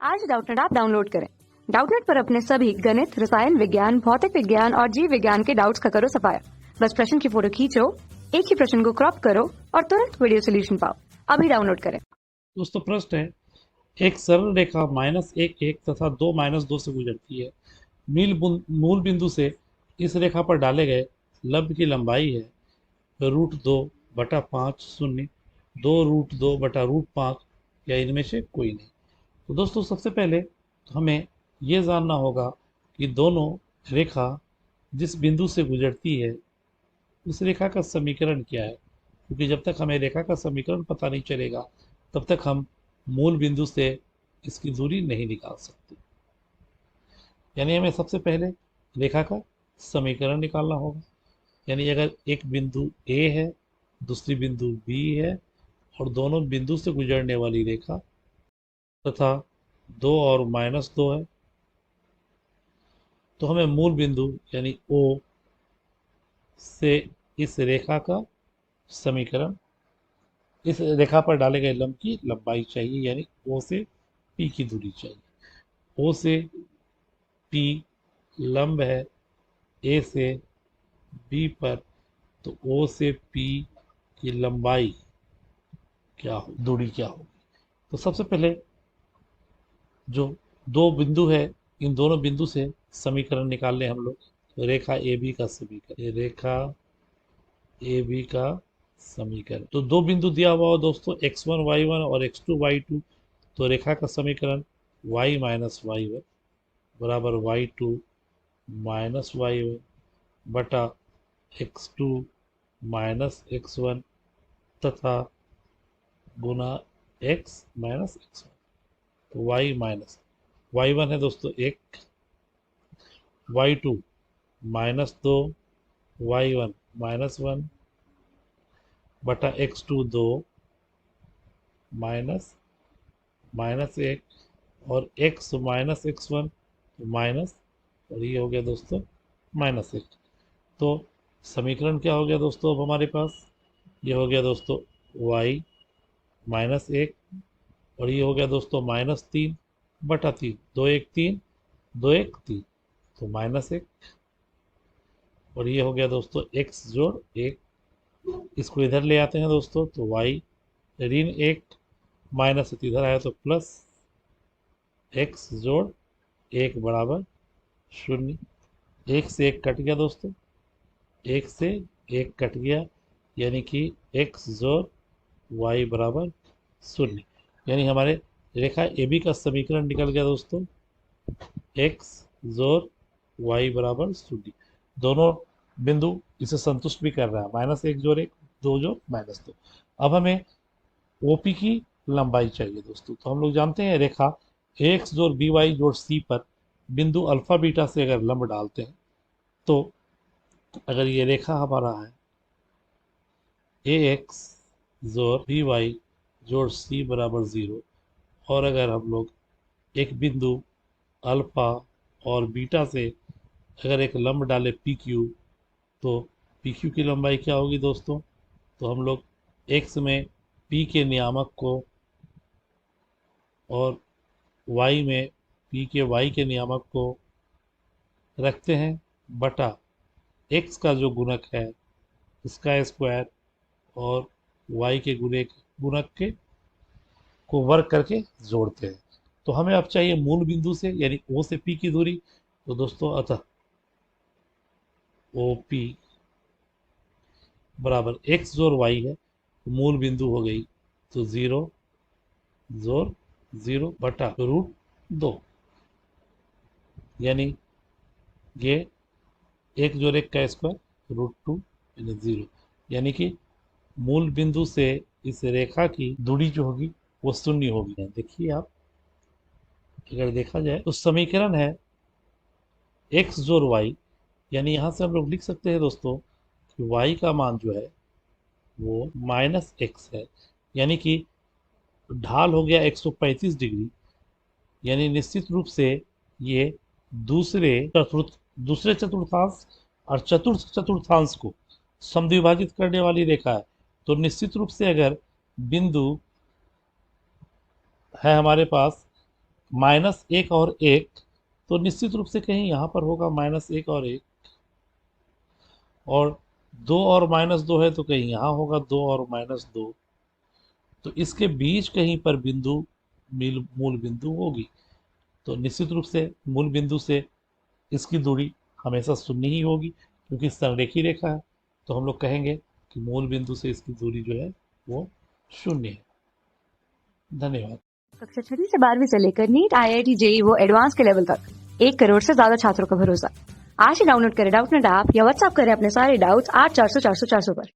आज Doubtnut app download करें। Doubtnut पर अपने सभी गणित, रसायन विज्ञान, भौतिक विज्ञान और जीव विज्ञान के डाउट्स का करो सफाया। बस प्रश्न की फोटो खींचो, एक ही प्रश्न को क्रॉप करो और तुरंत वीडियो सोल्यूशन पाओ। अभी डाउनलोड करें। दोस्तों प्रश्न है, एक सरल रेखा -1 1 तथा 2 - 2 से गुजरती है। मूल बिंदु से इस रेखा पर डाले गए लंब की लंबाई है √2/5 शून्य, 2√2/5 या इनमें से कोई नहीं। तो दोस्तों सबसे पहले हमें ये जानना होगा कि दोनों रेखा जिस बिंदु से गुजरती है उस रेखा का समीकरण क्या है, क्योंकि जब तक हमें रेखा का समीकरण पता नहीं चलेगा तब तक हम मूल बिंदु से इसकी दूरी नहीं निकाल सकते। यानी हमें सबसे पहले रेखा का समीकरण निकालना होगा। यानी अगर एक बिंदु ए है, दूसरी बिंदु बी है और दोनों बिंदु से गुजरने वाली रेखा तथा 2 और -2 है, तो हमें मूल बिंदु यानी ओ से इस रेखा का समीकरण, इस रेखा पर डाले गए लंब की लंबाई चाहिए। यानी ओ से पी की दूरी चाहिए। ओ से पी लंब है ए से बी पर, तो ओ से पी की लंबाई क्या हो, दूरी क्या होगी। तो सबसे पहले जो दो बिंदु है, इन दोनों बिंदु से समीकरण निकाल लें हम लोग। तो रेखा ए बी का समीकरण, रेखा ए बी का समीकरण। तो दो बिंदु दिया हुआ हो दोस्तों, x1 y1 और x2 y2। तो रेखा का समीकरण y - y1 बराबर y2 - y1 बटा x2 - x1 तथा गुना x - x1। तो y1 है दोस्तों 1, y2 -2, y1 -1 बटा x2 2 माइनस -1 और x - x1 माइनस, और ये हो गया दोस्तों -1। तो समीकरण क्या हो गया दोस्तों अब हमारे पास, ये हो गया दोस्तों y -1 और ये हो गया दोस्तों -3/3, 2 1 3, 2 1 3, तो -1। और ये हो गया दोस्तों x जोड़ 1, इसको इधर ले आते हैं दोस्तों, तो y ऋण 1 माइनस इधर आया तो प्लस, x जोड़ 1 बराबर 0। 1 से 1 कट गया दोस्तों, 1 से 1 कट गया, यानी कि x जोड़ y बराबर 0। यानी हमारे रेखा ए बी का समीकरण निकल गया दोस्तों, x जोड़ y बराबर 0। दोनों बिंदु इसे संतुष्ट भी कर रहा है, -1 जोड़ 1, 2 जोड़ -2। अब हमें ओपी की लंबाई चाहिए दोस्तों। तो हम लोग जानते हैं रेखा एक्स जोड़ बी वाई जोड़ सी पर बिंदु अल्फा बीटा से अगर लंब डालते हैं, तो अगर ये रेखा हमारा है ए एक्स जोड़ बी वाई जोड़ सी बराबर 0, और अगर हम लोग एक बिंदु अल्फा और बीटा से अगर एक लंब डाले पी क्यू, तो पी क्यू की लंबाई क्या होगी दोस्तों। तो हम लोग एक्स में पी के नियामक को और y में p के y के नियामक को रखते हैं बटा x का जो गुणक है इसका स्क्वायर और y के गुणक के को वर्ग करके जोड़ते हैं। तो हमें अब चाहिए मूल बिंदु से यानी O से P की दूरी। तो दोस्तों अतः OP बराबर x जोड़ y है, तो मूल बिंदु हो गई तो 0 जोड़ 0 बटा √2, यानी ये 1 जोड़ 1 का स्क्वायर √2 यानी 0। यानी कि मूल बिंदु से इस रेखा की दूरी जो होगी वो 0 होगी। देखिए आप, अगर देखा जाए तो समीकरण है x जोड़ y, यानी यहाँ से हम लोग लिख सकते हैं दोस्तों कि y का मान जो है वो -x है, यानी कि ढाल हो गया 135 डिग्री। यानी निश्चित रूप से ये दूसरे चतुर्थांश और चतुर्थ चतुर्थांश को समद्विभाजित करने वाली रेखा है। तो निश्चित रूप से अगर बिंदु है हमारे पास -1 और 1, तो निश्चित रूप से कहीं यहाँ पर होगा -1 और 1, और 2 और -2 है तो कहीं यहाँ होगा 2 और -2, तो इसके बीच कहीं पर बिंदु मूल बिंदु होगी। तो निश्चित रूप से मूल बिंदु से इसकी दूरी हमेशा शून्य ही होगी, क्योंकि संरेखी रेखा है। तो हम लोग कहेंगे कि मूल बिंदु से इसकी दूरी जो है वो शून्य है। धन्यवाद। कक्षा 6 से 12वीं से लेकर नीट, IIT, JEE वो एडवांस के लेवल तक 1 करोड़ से ज्यादा छात्रों का भरोसा। आज ही डाउनलोड करें डाउटनेट ऐप या व्हाट्सएप करें अपने सारे डाउट्स 8400 400 400 पर।